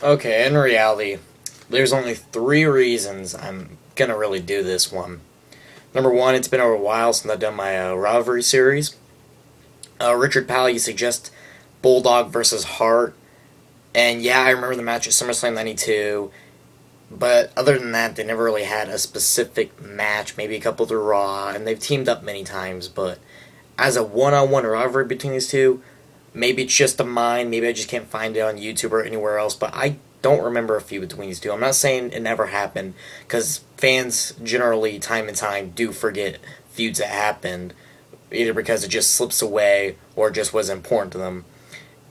Okay, in reality, there's only three reasons I'm gonna really do this one. Number one, it's been a while since I've done my Rivalry series. Richard Powell, you suggest Bulldog versus Hart, and yeah, I remember the match at SummerSlam '92. But other than that, they never really had a specific match. Maybe a couple through Raw, and they've teamed up many times. But as a one-on-one rivalry between these two, maybe it's just a mine. Maybe I just can't find it on YouTube or anywhere else. But I don't remember a feud between these two. I'm not saying it never happened, because fans generally, time and time, do forget feuds that happened, either because it just slips away or just wasn't important to them.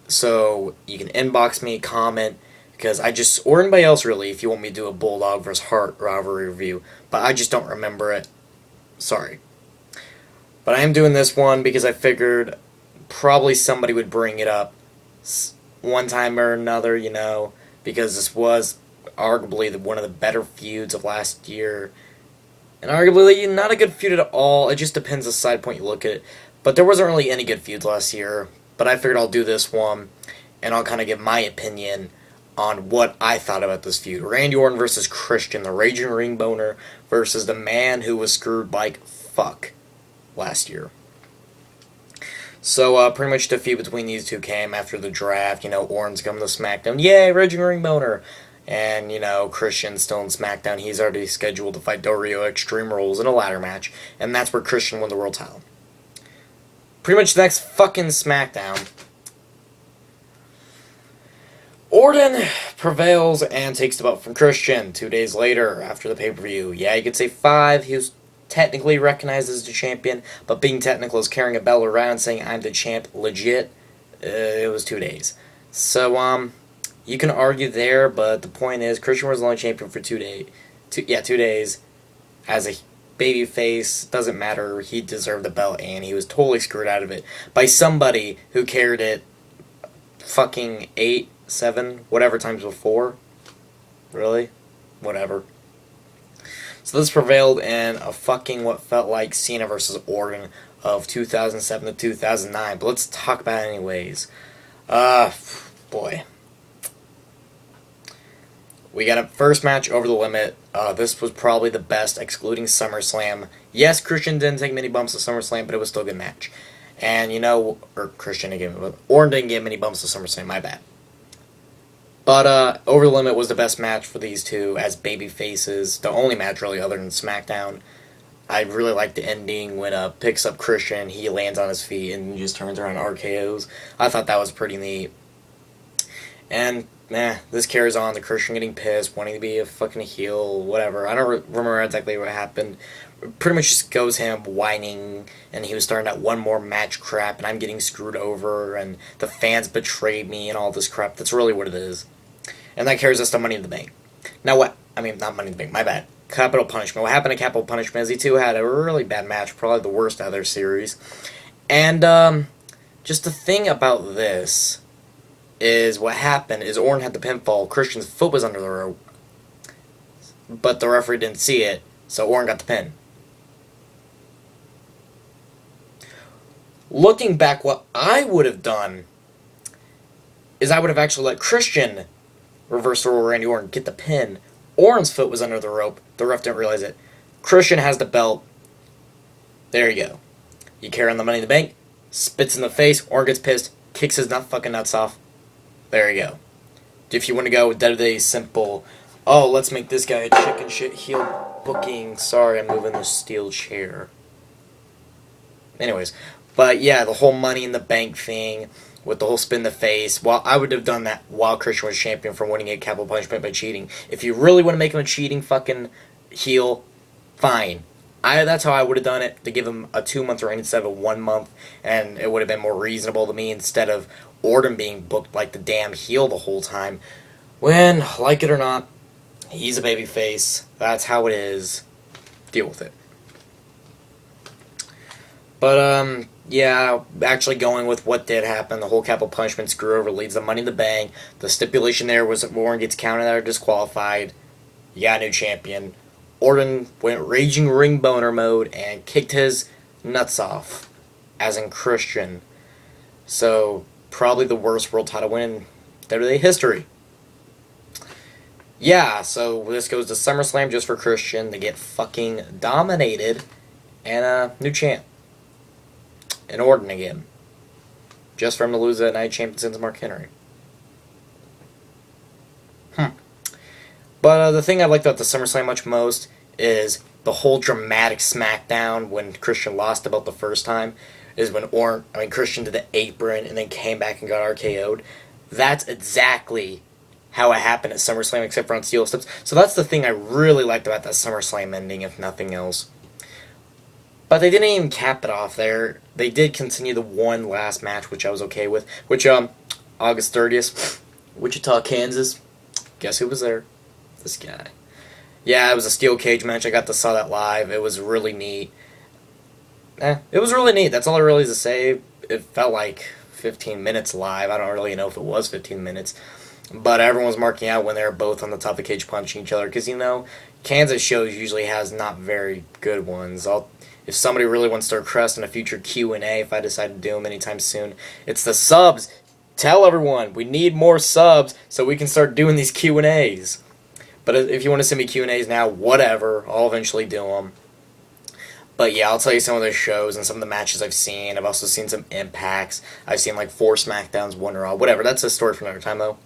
So you can inbox me, comment, because I just, or anybody else really, if you want me to do a Bulldog versus Hart rivalry review, but I just don't remember it. Sorry. But I am doing this one because I figured probably somebody would bring it up one time or another, because this was arguably one of the better feuds of last year. And arguably not a good feud at all. It just depends the side point you look at it. But there wasn't really any good feuds last year. But I figured I'll do this one, and I'll kind of give my opinion on what I thought about this feud. Randy Orton versus Christian, the Raging Ring Boner, versus the man who was screwed like fuck last year. So, pretty much the feud between these two came after the draft. Orton's coming to SmackDown. Yay, Raging Ring Boner. And, Christian's still in SmackDown. He's already scheduled to fight Del Rio Extreme Rules in a ladder match. And that's where Christian won the world title. Pretty much the next fucking SmackDown, Orton prevails and takes the belt from Christian 2 days later after the pay-per-view. Yeah, you could say 5. He was technically recognized as the champion, but being technical is carrying a belt around saying I'm the champ legit. It was 2 days. So, you can argue there, but the point is Christian was the only champion for 2 days. 2 days as a babyface. Doesn't matter. He deserved the belt, and he was totally screwed out of it by somebody who carried it fucking 8, 7, whatever times before. Really? Whatever. So this prevailed in a fucking what felt like Cena versus Orton of 2007 to 2009. But let's talk about it anyways. Boy. We got a first match over the limit. This was probably the best, excluding SummerSlam. Yes, Christian didn't take many bumps at SummerSlam, but it was still a good match. And Christian didn't get, Orton didn't get many bumps at SummerSlam, my bad. But Over the Limit was the best match for these two as baby faces. The only match really other than SmackDown. I really like the ending when picks up Christian, he lands on his feet and just turns around RKOs. I thought that was pretty neat. And this carries on. The Christian getting pissed, wanting to be a fucking heel, whatever. I don't remember exactly what happened. Pretty much just goes him whining, and he was starting that one more match crap, and I'm getting screwed over, and the fans betrayed me, and all this crap. That's really what it is. And that carries us to Money in the Bank. Now what? I mean, not Money in the Bank, my bad. Capital Punishment. What happened to Capital Punishment is these two had a really bad match, probably the worst out of their series. And, just the thing about this is what happened is Orton had the pinfall, Christian's foot was under the rope, but the referee didn't see it, so Orton got the pin. Looking back, what I would have done is I would have actually let Christian reverse throw Randy Orton, get the pin. Orton's foot was under the rope, the ref didn't realize it. Christian has the belt. There you go. You carry on the Money in the Bank, spits in the face, Orton gets pissed, kicks his fucking nuts off. There you go. If you want to go with that simple, let's make this guy a chicken shit heel booking. Sorry, I'm moving this steel chair. Anyways, but yeah, the whole Money in the Bank thing with the whole spin in the face. Well, I would have done that while Christian was champion for winning a Capital Punishment by cheating. If you really want to make him a cheating fucking heel, fine. That's how I would have done it, to give him a 2-month reign instead of a 1 month, and it would have been more reasonable to me instead of Orton being booked like the damn heel the whole time. When, like it or not, he's a babyface. That's how it is. Deal with it. But, yeah, actually going with what did happen, the whole Capital Punishment screw over leads to Money in the Bank. The stipulation there was that Orton gets counted out or disqualified. You got a new champion. Orton went Raging Ring Boner mode and kicked his nuts off, as in Christian. So, probably the worst world title win in WWE history. yeah, so this goes to SummerSlam just for Christian. They get fucking dominated, and a new champ. And Orton again. Just for him to lose that night champion since Mark Henry. But the thing I liked about the SummerSlam much most is the whole dramatic SmackDown when Christian lost the belt the first time. Is when Christian did the apron and then came back and got RKO'd. That's exactly how it happened at SummerSlam, except for on steel steps. So that's the thing I really liked about that SummerSlam ending, if nothing else. But they didn't even cap it off there. They did continue the one last match, which I was okay with. Which, August 30th, Wichita, Kansas. Guess who was there? This guy. Yeah, it was a steel cage match. I got to saw that live. It was really neat. It was really neat. That's all I really have to say. It felt like 15 minutes live. I don't really know if it was 15 minutes. But everyone was marking out when they were both on the top of the cage punching each other. Because, Kansas shows usually has not very good ones. If somebody really wants to request in a future Q&A, if I decide to do them anytime soon, it's the subs. Tell everyone, we need more subs so we can start doing these Q&As. But if you want to send me Q&As now, whatever. I'll eventually do them. But yeah, I'll tell you some of the shows and some of the matches I've seen. I've also seen some Impacts. I've seen like 4 SmackDowns, 1 Raw, whatever. That's a story for another time though.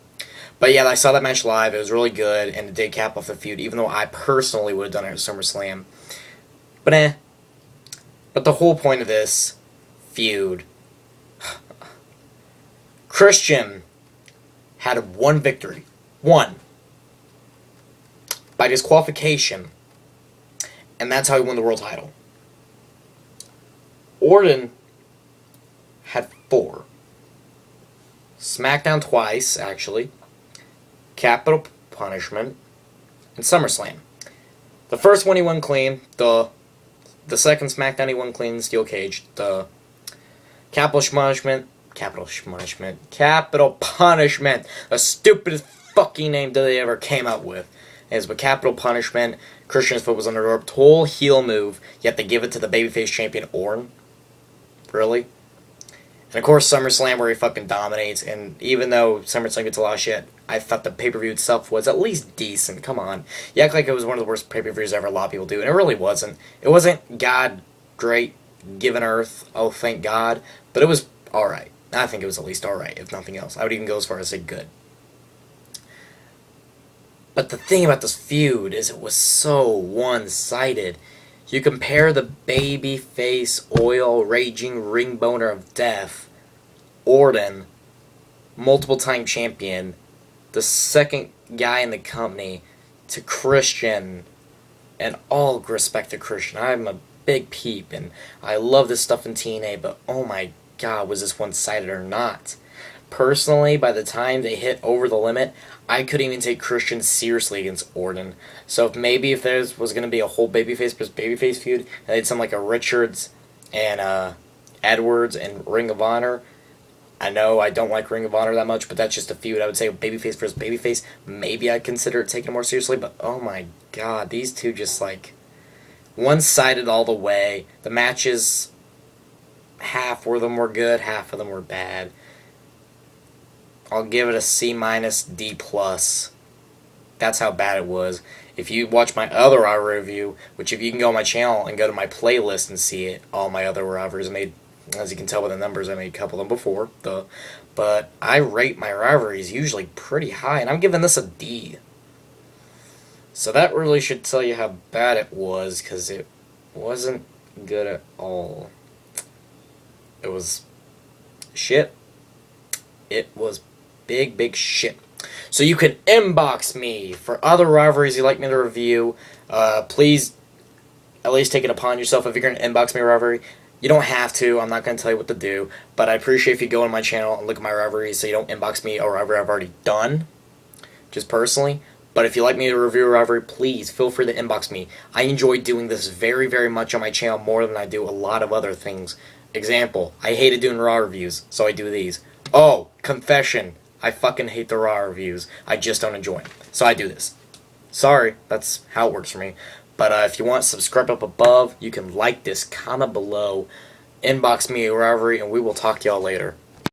But yeah, I saw that match live. It was really good, and it did cap off the feud, even though I personally would have done it at SummerSlam. But But the whole point of this feud, Christian had one victory. One. By disqualification. And that's how he won the world title. Orton had 4. SmackDown twice, actually. Capital Punishment. And SummerSlam. The first one he won clean. The second SmackDown he won clean in Steel Cage. The Capital Punishment. The stupidest fucking name that they ever came up with. Is with Capital Punishment. Christian's foot was under the rope. Total heel move. Yet they give it to the babyface champion Orton. Really? And of course SummerSlam where he fucking dominates. And even though SummerSlam gets a lot of shit, I thought the pay-per-view itself was at least decent. Come on. You act like it was one of the worst pay-per-views ever. A lot of people do. And it really wasn't. It wasn't God great given earth. Oh, thank God. But it was alright. I think it was at least alright, if nothing else. I would even go as far as say good. But the thing about this feud is it was so one-sided. You compare the babyface, oil, raging ring boner of death, Orton, multiple-time champion, the second guy in the company, to Christian, and all respect to Christian. I'm a big peep, and I love this stuff in TNA, but oh my God, was this one-sided or not? Personally, by the time they hit over the limit, I couldn't even take Christian seriously against Orton. So if there was going to be a whole babyface versus babyface feud, and they'd sound like a Richards and Edwards and Ring of Honor. I know I don't like Ring of Honor that much, but that's just a feud. I would say babyface versus babyface. Maybe I'd consider it taking it more seriously, but oh my God, these two just like one-sided all the way. The matches, half of them were good, half of them were bad. I'll give it a C-, D+. That's how bad it was. If you watch my other Raw review, which if you can go on my channel and go to my playlist and see it, all my other Raws I made, as you can tell by the numbers, I made a couple of them before. But I rate my rivalries usually pretty high, and I'm giving this a D. So that really should tell you how bad it was, because it wasn't good at all. It was shit. It was big shit. So you can inbox me for other rivalries you'd like me to review. Please at least take it upon yourself if you're going to inbox me a rivalry. You don't have to. I'm not going to tell you what to do. But I appreciate if you go on my channel and look at my rivalries so you don't inbox me a rivalry I've already done. Just personally. But if you'd like me to review a rivalry, please feel free to inbox me. I enjoy doing this very much on my channel more than I do a lot of other things. Example, I hated doing Raw reviews, so I do these. Oh, confession. I fucking hate the Raw reviews. I just don't enjoy them. So I do this. Sorry, that's how it works for me. But if you want, subscribe up above. You can like this, comment below. Inbox me a rivalry, and we will talk to y'all later.